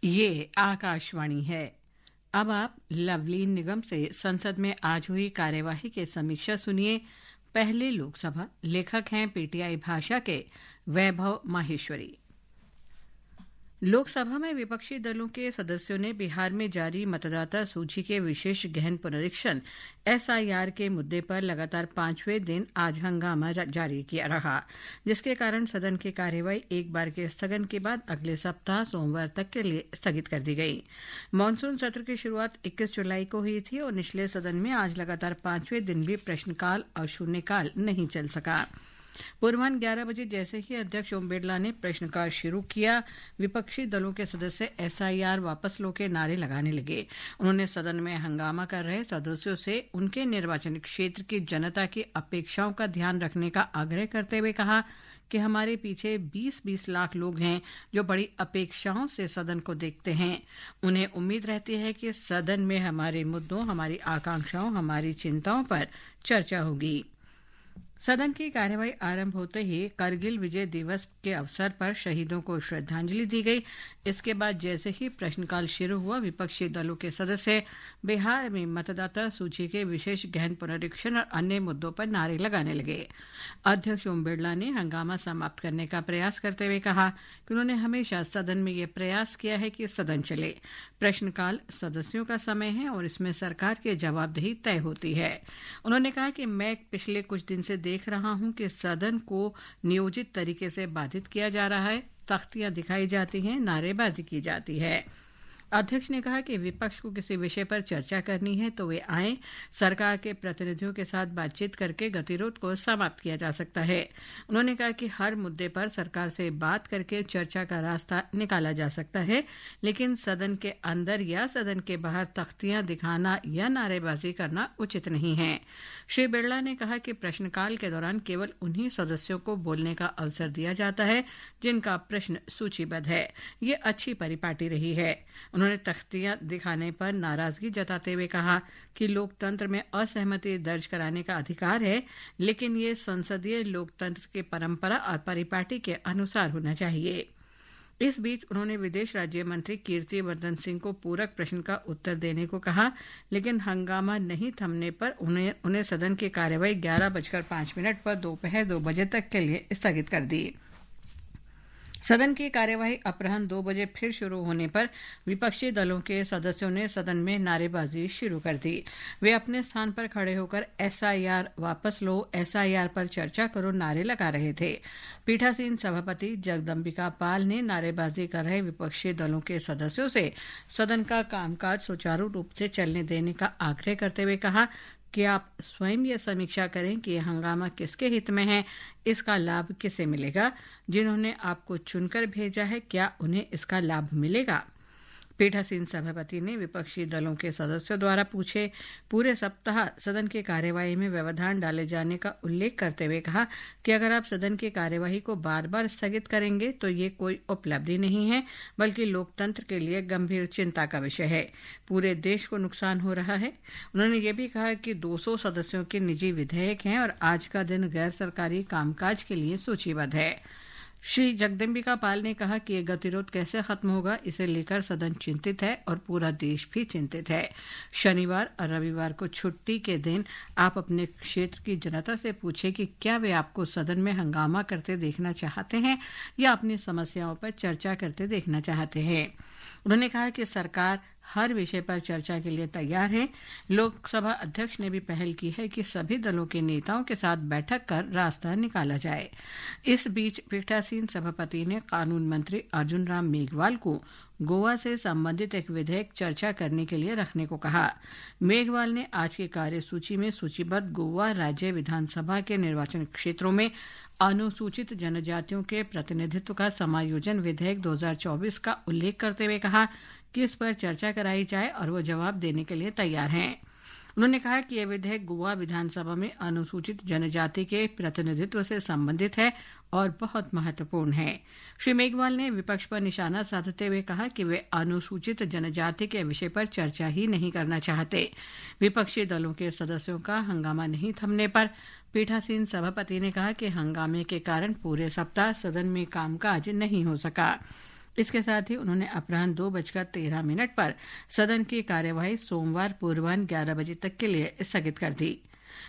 ये आकाशवाणी है। अब आप लवलीन निगम से संसद में आज हुई कार्यवाही की समीक्षा सुनिए। पहले लोकसभा लेखक हैं पीटीआई भाषा के वैभव माहेश्वरी। लोकसभा में विपक्षी दलों के सदस्यों ने बिहार में जारी मतदाता सूची के विशेष गहन पुनरीक्षण एसआईआर के मुद्दे पर लगातार 5वें दिन आज हंगामा जारी किया रहा, जिसके कारण सदन की कार्यवाही एक बार के स्थगन के बाद अगले सप्ताह सोमवार तक के लिए स्थगित कर दी गई। मानसून सत्र की शुरुआत 21 जुलाई को हुई थी और निचले सदन में आज लगातार 5वें दिन भी प्रश्नकाल और शून्यकाल नहीं चल सका। पूर्वाह्न 11 बजे जैसे ही अध्यक्ष ओम बिरला ने प्रश्नकाल शुरू किया, विपक्षी दलों के सदस्य एसआईआर वापस लो के नारे लगाने लगे। उन्होंने सदन में हंगामा कर रहे सदस्यों से उनके निर्वाचन क्षेत्र की जनता की अपेक्षाओं का ध्यान रखने का आग्रह करते हुए कहा कि हमारे पीछे 20-20 लाख लोग हैं जो बड़ी अपेक्षाओं से सदन को देखते हैं। उन्हें उम्मीद रहती है कि सदन में हमारे मुद्दों, हमारी आकांक्षाओं, हमारी चिंताओं पर चर्चा होगी। सदन की कार्यवाही आरंभ होते ही करगिल विजय दिवस के अवसर पर शहीदों को श्रद्धांजलि दी गई। इसके बाद जैसे ही प्रश्नकाल शुरू हुआ, विपक्षी दलों के सदस्य बिहार में मतदाता सूची के विशेष गहन पुनरीक्षण और अन्य मुद्दों पर नारे लगाने लगे। अध्यक्ष ओम बिरला ने हंगामा समाप्त करने का प्रयास करते हुए कहा कि उन्होंने हमेशा सदन में यह प्रयास किया है कि सदन चले। प्रश्नकाल सदस्यों का समय है और इसमें सरकार की जवाबदेही तय होती है। उन्होंने कहा कि मैं पिछले कुछ दिन से देख रहा हूं कि सदन को नियोजित तरीके से बाधित किया जा रहा है, तख्तियां दिखाई जाती हैं, नारेबाजी की जाती है। अध्यक्ष ने कहा कि विपक्ष को किसी विषय पर चर्चा करनी है तो वे आएं, सरकार के प्रतिनिधियों के साथ बातचीत करके गतिरोध को समाप्त किया जा सकता है। उन्होंने कहा कि हर मुद्दे पर सरकार से बात करके चर्चा का रास्ता निकाला जा सकता है, लेकिन सदन के अंदर या सदन के बाहर तख्तियां दिखाना या नारेबाजी करना उचित नहीं है। श्री बिरला ने कहा कि प्रश्नकाल के दौरान केवल उन्हीं सदस्यों को बोलने का अवसर दिया जाता है जिनका प्रश्न सूचीबद्ध है। ये अच्छी परिपाटी रही है। उन्होंने तख्तियां दिखाने पर नाराजगी जताते हुए कहा कि लोकतंत्र में असहमति दर्ज कराने का अधिकार है, लेकिन ये संसदीय लोकतंत्र की परंपरा और परिपाटी के अनुसार होना चाहिए। इस बीच उन्होंने विदेश राज्य मंत्री कीर्ति वर्धन सिंह को पूरक प्रश्न का उत्तर देने को कहा, लेकिन हंगामा नहीं थमने पर उन्हें सदन की कार्यवाही 11:05 पर दोपहर 2 बजे तक के लिए स्थगित कर दी। सदन की कार्यवाही अपराह्न 2 बजे फिर शुरू होने पर विपक्षी दलों के सदस्यों ने सदन में नारेबाजी शुरू कर दी। वे अपने स्थान पर खड़े होकर एसआईआर वापस लो, एसआईआर पर चर्चा करो नारे लगा रहे थे। पीठासीन सभापति जगदम्बिका पाल ने नारेबाजी कर रहे विपक्षी दलों के सदस्यों से सदन का कामकाज सुचारू रूप से चलने देने का आग्रह करते हुए कहा कि आप स्वयं यह समीक्षा करें कि यह हंगामा किसके हित में है, इसका लाभ किसे मिलेगा। जिन्होंने आपको चुनकर भेजा है, क्या उन्हें इसका लाभ मिलेगा? पीठासीन सभापति ने विपक्षी दलों के सदस्यों द्वारा पूछे पूरे सप्ताह सदन की कार्यवाही में व्यवधान डाले जाने का उल्लेख करते हुए कहा कि अगर आप सदन की कार्यवाही को बार बार स्थगित करेंगे तो ये कोई उपलब्धि नहीं है, बल्कि लोकतंत्र के लिए गंभीर चिंता का विषय है। पूरे देश को नुकसान हो रहा है। उन्होंने ये भी कहा कि 200 सदस्यों के निजी विधेयक हैं और आज का दिन गैर सरकारी कामकाज के लिए सूचीबद्ध है। श्री जगदम्बिका पाल ने कहा कि यह गतिरोध कैसे खत्म होगा, इसे लेकर सदन चिंतित है और पूरा देश भी चिंतित है। शनिवार और रविवार को छुट्टी के दिन आप अपने क्षेत्र की जनता से पूछें कि क्या वे आपको सदन में हंगामा करते देखना चाहते हैं या अपनी समस्याओं पर चर्चा करते देखना चाहते हैं। उन्होंने कहा कि सरकार हर विषय पर चर्चा के लिए तैयार है। लोकसभा अध्यक्ष ने भी पहल की है कि सभी दलों के नेताओं के साथ बैठक कर रास्ता निकाला जाए। इस बीच पीठासीन सभापति ने कानून मंत्री अर्जुन राम मेघवाल को गोवा से संबंधित एक विधेयक चर्चा करने के लिए रखने को कहा। मेघवाल ने आज की कार्यसूची में सूचीबद्ध गोवा राज्य विधानसभा के निर्वाचन क्षेत्रों में अनुसूचित जनजातियों के प्रतिनिधित्व का समायोजन विधेयक 2024 का उल्लेख करते हुए कहा कि इस पर चर्चा कराई जाए और वो जवाब देने के लिए तैयार हैं। उन्होंने कहा कि यह विधेयक गोवा विधानसभा में अनुसूचित जनजाति के प्रतिनिधित्व से संबंधित है और बहुत महत्वपूर्ण है। श्री मेघवाल ने विपक्ष पर निशाना साधते हुए कहा कि वे अनुसूचित जनजाति के विषय पर चर्चा ही नहीं करना चाहते। विपक्षी दलों के सदस्यों का हंगामा नहीं थमने पर पीठासीन सभापति ने कहा कि हंगामे के कारण पूरे सप्ताह सदन में कामकाज नहीं हो सका। इसके साथ ही उन्होंने अपराह्न 2:13 पर सदन की कार्यवाही सोमवार पूर्वाह्न 11 बजे तक के लिए स्थगित कर दी।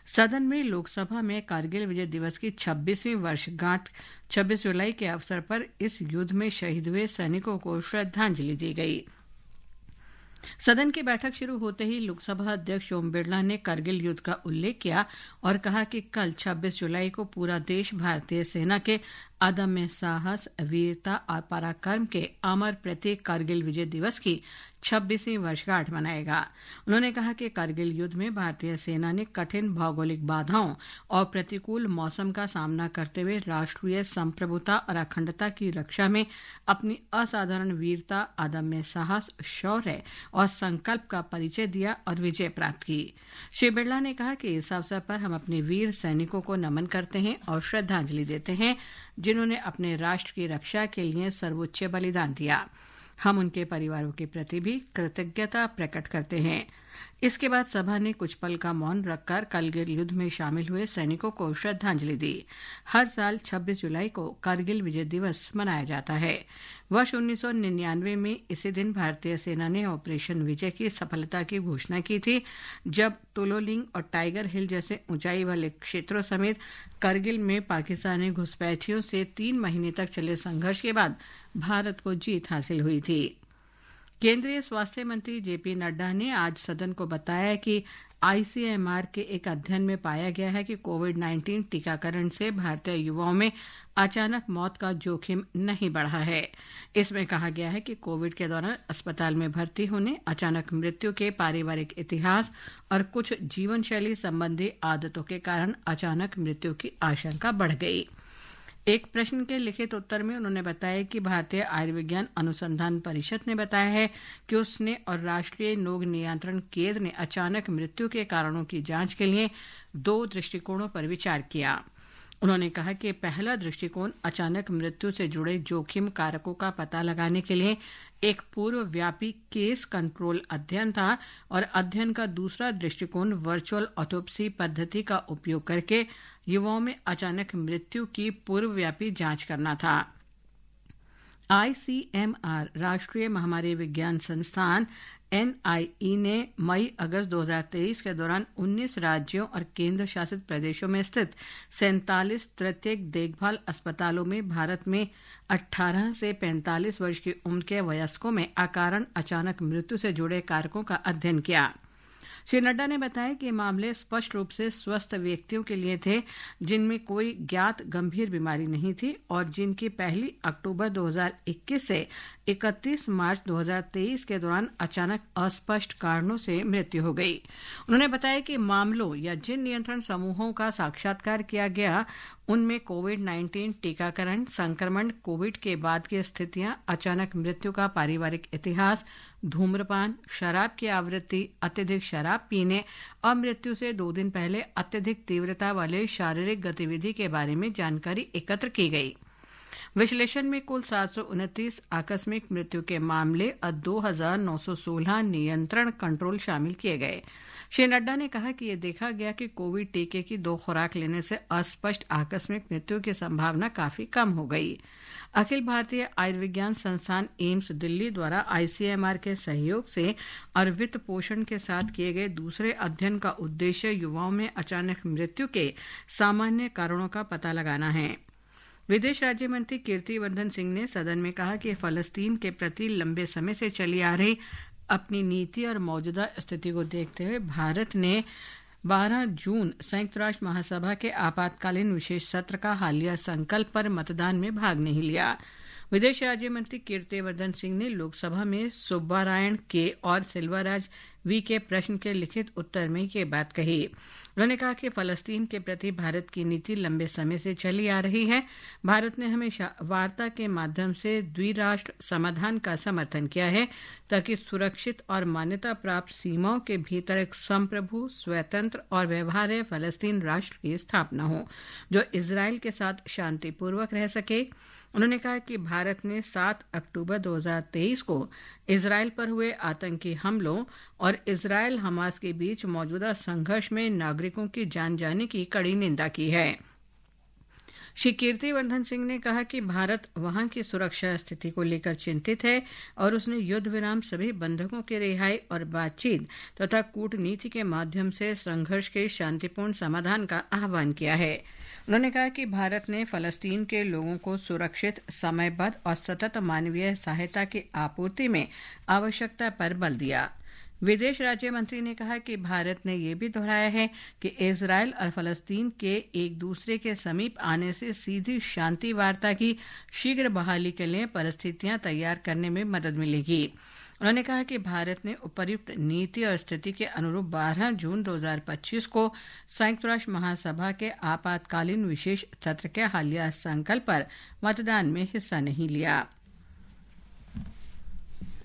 सदन में लोकसभा में कारगिल विजय दिवस की 26वीं वर्षगांठ 26 जुलाई के अवसर पर इस युद्ध में शहीद हुए सैनिकों को श्रद्धांजलि दी गई। सदन की बैठक शुरू होते ही लोकसभा अध्यक्ष ओम बिरला ने कारगिल युद्ध का उल्लेख किया और कहा कि कल 26 जुलाई को पूरा देश भारतीय सेना के अदम्य साहस, वीरता और पराक्रम के अमर प्रतीक कारगिल विजय दिवस की 26वीं वर्षगांठ मनाएगा। उन्होंने कहा कि कारगिल युद्ध में भारतीय सेना ने कठिन भौगोलिक बाधाओं और प्रतिकूल मौसम का सामना करते हुए राष्ट्रीय संप्रभुता और अखंडता की रक्षा में अपनी असाधारण वीरता, अदम्य साहस, शौर्य और संकल्प का परिचय दिया और विजय प्राप्त की। श्री बिरला ने कहा कि इस अवसर पर हम अपने वीर सैनिकों को नमन करते हैं और श्रद्धांजलि देते हैं जिन्होंने अपने राष्ट्र की रक्षा के लिए सर्वोच्च बलिदान दिया। हम उनके परिवारों के प्रति भी कृतज्ञता प्रकट करते हैं। इसके बाद सभा ने कुछ पल का मौन रखकर कारगिल युद्ध में शामिल हुए सैनिकों को श्रद्धांजलि दी। हर साल 26 जुलाई को कारगिल विजय दिवस मनाया जाता है। वर्ष 1999 में इसी दिन भारतीय सेना ने ऑपरेशन विजय की सफलता की घोषणा की थी, जब टोलोलिंग और टाइगर हिल जैसे ऊंचाई वाले क्षेत्रों समेत कारगिल में पाकिस्तानी घुसपैठियों से 3 महीने तक चले संघर्ष के बाद भारत को जीत हासिल हुई थी। केंद्रीय स्वास्थ्य मंत्री जेपी नड्डा ने आज सदन को बताया कि आईसीएमआर के एक अध्ययन में पाया गया है कि कोविड-19 टीकाकरण से भारतीय युवाओं में अचानक मौत का जोखिम नहीं बढ़ा है। इसमें कहा गया है कि कोविड के दौरान अस्पताल में भर्ती होने, अचानक मृत्यु के पारिवारिक इतिहास और कुछ जीवन शैली संबंधी आदतों के कारण अचानक मृत्यु की आशंका बढ़ गई। एक प्रश्न के लिखित उत्तर में उन्होंने बताया कि भारतीय आयुर्विज्ञान अनुसंधान परिषद ने बताया है कि उसने और राष्ट्रीय रोग नियंत्रण केंद्र ने अचानक मृत्यु के कारणों की जांच के लिए 2 दृष्टिकोणों पर विचार किया। उन्होंने कहा कि पहला दृष्टिकोण अचानक मृत्यु से जुड़े जोखिम कारकों का पता लगाने के लिए एक पूर्वव्यापी केस कंट्रोल अध्ययन था और अध्ययन का दूसरा दृष्टिकोण वर्चुअल ऑटोप्सी पद्धति का उपयोग करके युवाओं में अचानक मृत्यु की पूर्वव्यापी जांच करना था। आईसीएमआर राष्ट्रीय महामारी विज्ञान संस्थान एनआईई ने मई-अगस्त 2023 के दौरान 19 राज्यों और केंद्र शासित प्रदेशों में स्थित 47 तृतीयक देखभाल अस्पतालों में भारत में 18 से 45 वर्ष की उम्र के वयस्कों में अकारण अचानक मृत्यु से जुड़े कारकों का अध्ययन किया। श्री नड्डा ने बताया कि ये मामले स्पष्ट रूप से स्वस्थ व्यक्तियों के लिए थे जिनमें कोई ज्ञात गंभीर बीमारी नहीं थी और जिनकी 1 अक्टूबर 2021 से 31 मार्च 2023 के दौरान अचानक अस्पष्ट कारणों से मृत्यु हो गई। उन्होंने बताया कि मामलों या जिन नियंत्रण समूहों का साक्षात्कार किया गया उनमें कोविड-19 टीकाकरण, संक्रमण, कोविड के बाद की स्थितियां, अचानक मृत्यु का पारिवारिक इतिहास, धूम्रपान, शराब की आवृत्ति, अत्यधिक शराब पीने और मृत्यु से 2 दिन पहले अत्यधिक तीव्रता वाले शारीरिक गतिविधि के बारे में जानकारी एकत्र की गई। विश्लेषण में कुल 729 आकस्मिक मृत्यु के मामले और 2,916 नियंत्रण कंट्रोल शामिल किए गए। श्री नड्डा ने कहा कि यह देखा गया कि कोविड टीके की 2 खुराक लेने से अस्पष्ट आकस्मिक मृत्यु की संभावना काफी कम हो गई। अखिल भारतीय आयुर्विज्ञान संस्थान एम्स दिल्ली द्वारा आईसीएमआर के सहयोग से और वित्त पोषण के साथ किए गए दूसरे अध्ययन का उद्देश्य युवाओं में अचानक मृत्यु के सामान्य कारणों का पता लगाना है। विदेश राज्य मंत्री कीर्तिवर्धन सिंह ने सदन में कहा कि फलस्तीन के प्रति लंबे समय से चली आ रही अपनी नीति और मौजूदा स्थिति को देखते हुए भारत ने 12 जून संयुक्त राष्ट्र महासभा के आपातकालीन विशेष सत्र का हालिया संकल्प पर मतदान में भाग नहीं लिया। विदेश राज्य मंत्री कीर्तिवर्धन सिंह ने लोकसभा में सुब्बारायण के और सिल्वाराज वी के प्रश्न के लिखित उत्तर में ये बात कही। उन्होंने कहा कि फलस्तीन के प्रति भारत की नीति लंबे समय से चली आ रही है। भारत ने हमेशा वार्ता के माध्यम से द्विराष्ट्र समाधान का समर्थन किया है ताकि सुरक्षित और मान्यता प्राप्त सीमाओं के भीतर एक संप्रभु, स्वतंत्र और व्यवहार्य फलस्तीन राष्ट्र की स्थापना हो जो इजरायल के साथ शांतिपूर्वक रह सके। उन्होंने कहा कि भारत ने 7 अक्टूबर 2023 को इजरायल पर हुए आतंकी हमलों और इजरायल हमास के बीच मौजूदा संघर्ष में नागरिकों की जान जाने की कड़ी निंदा की है। श्री कीर्तिवर्धन सिंह ने कहा कि भारत वहां की सुरक्षा स्थिति को लेकर चिंतित है और उसने युद्ध विराम, सभी बंधकों की रिहाई और बातचीत तथा कूटनीति के माध्यम से संघर्ष के शांतिपूर्ण समाधान का आह्वान किया है। उन्होंने कहा कि भारत ने फलस्तीन के लोगों को सुरक्षित, समयबद्ध और सतत मानवीय सहायता की आपूर्ति में आवश्यकता पर बल दिया। विदेश राज्य मंत्री ने कहा कि भारत ने यह भी दोहराया है कि इजरायल और फलस्तीन के एक दूसरे के समीप आने से सीधी शांति वार्ता की शीघ्र बहाली के लिए परिस्थितियां तैयार करने में मदद मिलेगी। उन्होंने कहा कि भारत ने उपर्युक्त नीति और स्थिति के अनुरूप 12 जून 2025 को संयुक्त राष्ट्र महासभा के आपातकालीन विशेष सत्र के हालिया संकल्प पर मतदान में हिस्सा नहीं लिया।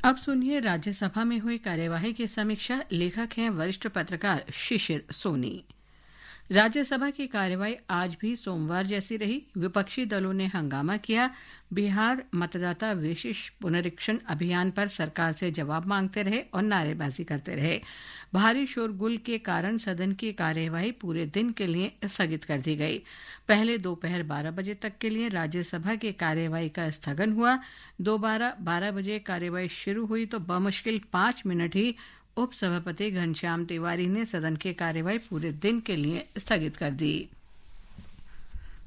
अब सुनिए राज्यसभा में हुई कार्यवाही की समीक्षा। लेखक हैं वरिष्ठ पत्रकार शिशिर सोनी। राज्यसभा की कार्यवाही आज भी सोमवार जैसी रही। विपक्षी दलों ने हंगामा किया, बिहार मतदाता विशेष पुनरीक्षण अभियान पर सरकार से जवाब मांगते रहे और नारेबाजी करते रहे। भारी शोरगुल के कारण सदन की कार्यवाही पूरे दिन के लिए स्थगित कर दी गई। पहले दोपहर 12 बजे तक के लिए राज्यसभा की कार्यवाही का स्थगन हुआ। दोबारा 12 बजे कार्यवाही शुरू हुई तो बमुश्किल 5 मिनट ही उपसभापति घनश्याम तिवारी ने सदन की कार्यवाही पूरे दिन के लिए स्थगित कर दी।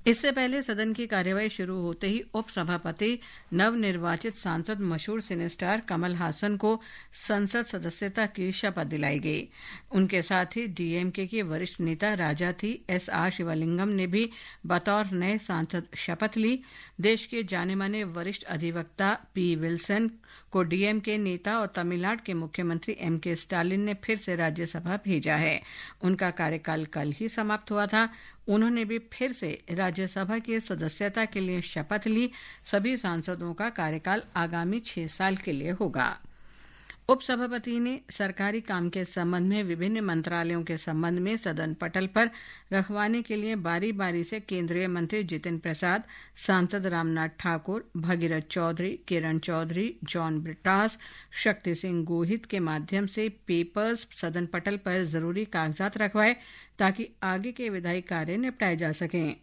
इससे पहले सदन की कार्यवाही शुरू होते ही उपसभापति नवनिर्वाचित सांसद मशहूर सिनेस्टार कमल हासन को संसद सदस्यता की शपथ दिलाई गई। उनके साथ ही डीएमके के वरिष्ठ नेता राजाथी एस.आर. शिवलिंगम ने भी बतौर नए सांसद शपथ ली। देश के जाने माने वरिष्ठ अधिवक्ता पी. विल्सन को डीएमके नेता और तमिलनाडु के मुख्यमंत्री एम.के. स्टालिन ने फिर से राज्यसभा भेजा है। उनका कार्यकाल कल ही समाप्त हुआ था। उन्होंने भी फिर से राज्यसभा की सदस्यता के लिए शपथ ली। सभी सांसदों का कार्यकाल आगामी 6 साल के लिए होगा। उपसभापति ने सरकारी काम के संबंध में विभिन्न मंत्रालयों के संबंध में सदन पटल पर रखवाने के लिए बारी बारी से केंद्रीय मंत्री जितिन प्रसाद, सांसद रामनाथ ठाकुर, भगीरथ चौधरी, किरण चौधरी, जॉन ब्रिटास, शक्ति सिंह गोहित के माध्यम से पेपर्स सदन पटल पर जरूरी कागजात रखवाए ताकि आगे के विधायी कार्य निपटाए जा सकें।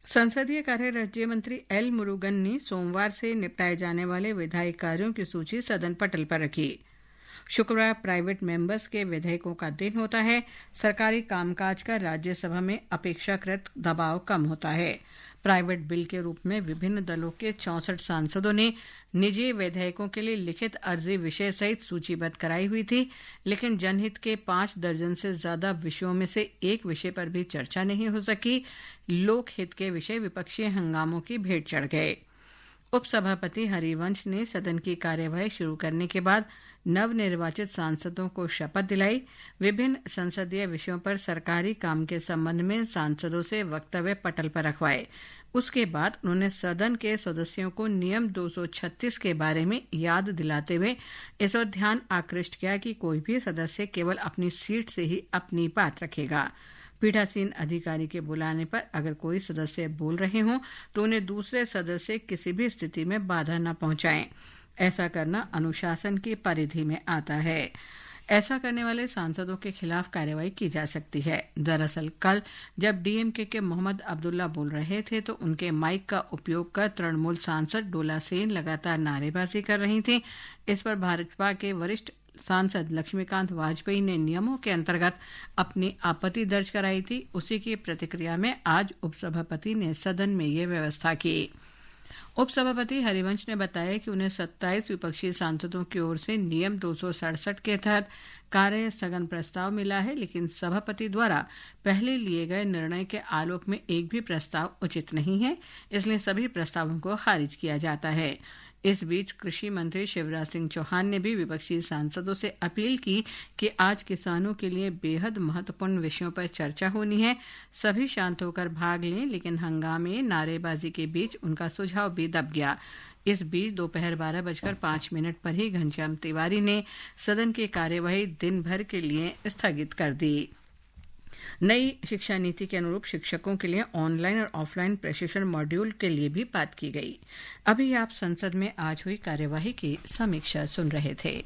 संसदीय कार्य राज्य मंत्री एल मुरुगन ने सोमवार से निपटाए जाने वाले विधायी कार्यों की सूची सदन पटल पर रखी। शुक्रवार प्राइवेट मेंबर्स के विधेयकों का दिन होता है। सरकारी कामकाज का राज्यसभा में अपेक्षाकृत दबाव कम होता है। प्राइवेट बिल के रूप में विभिन्न दलों के 64 सांसदों ने निजी विधेयकों के लिए लिखित अर्जी विषय सहित सूचीबद्ध कराई हुई थी, लेकिन जनहित के 5 दर्जन से ज्यादा विषयों में से एक विषय पर भी चर्चा नहीं हो सकी। लोकहित के विषय विपक्षी हंगामों की भेंट चढ़ गए। उपसभापति हरिवंश ने सदन की कार्यवाही शुरू करने के बाद नवनिर्वाचित सांसदों को शपथ दिलाई। विभिन्न संसदीय विषयों पर सरकारी काम के संबंध में सांसदों से वक्तव्य पटल पर रखवाए। उसके बाद उन्होंने सदन के सदस्यों को नियम 236 के बारे में याद दिलाते हुए इस ओर ध्यान आकृष्ट किया कि कोई भी सदस्य केवल अपनी सीट से ही अपनी बात रखेगा। पीठासीन अधिकारी के बुलाने पर अगर कोई सदस्य बोल रहे हों तो उन्हें दूसरे सदस्य किसी भी स्थिति में बाधा न पहुंचाएं। ऐसा करना अनुशासन की परिधि में आता है। ऐसा करने वाले सांसदों के खिलाफ कार्रवाई की जा सकती है। दरअसल कल जब डीएमके के मोहम्मद अब्दुल्ला बोल रहे थे तो उनके माइक का उपयोग कर तृणमूल सांसद डोला सेन लगातार नारेबाजी कर रही थी। इस पर भाजपा के वरिष्ठ सांसद लक्ष्मीकांत वाजपेयी ने नियमों के अंतर्गत अपनी आपत्ति दर्ज कराई थी। उसी की प्रतिक्रिया में आज उपसभापति ने सदन में ये व्यवस्था की। उपसभापति हरिवंश ने बताया कि उन्हें 27 विपक्षी सांसदों की ओर से नियम 267 के तहत कार्य स्थगन प्रस्ताव मिला है, लेकिन सभापति द्वारा पहले लिए गए निर्णय के आलोक में एक भी प्रस्ताव उचित नहीं है, इसलिए सभी प्रस्तावों को खारिज किया जाता है। इस बीच कृषि मंत्री शिवराज सिंह चौहान ने भी विपक्षी सांसदों से अपील की कि आज किसानों के लिए बेहद महत्वपूर्ण विषयों पर चर्चा होनी है। सभी शांत होकर भाग लें, लेकिन हंगामे नारेबाजी के बीच उनका सुझाव भी दब गया। इस बीच दोपहर 12:05 पर ही घनश्याम तिवारी ने सदन की कार्यवाही दिन भर के लिए स्थगित कर दी। नई शिक्षा नीति के अनुरूप शिक्षकों के लिए ऑनलाइन और ऑफलाइन प्रशिक्षण मॉड्यूल के लिए भी बात की गई। अभी आप संसद में आज हुई कार्यवाही की समीक्षा सुन रहे थे।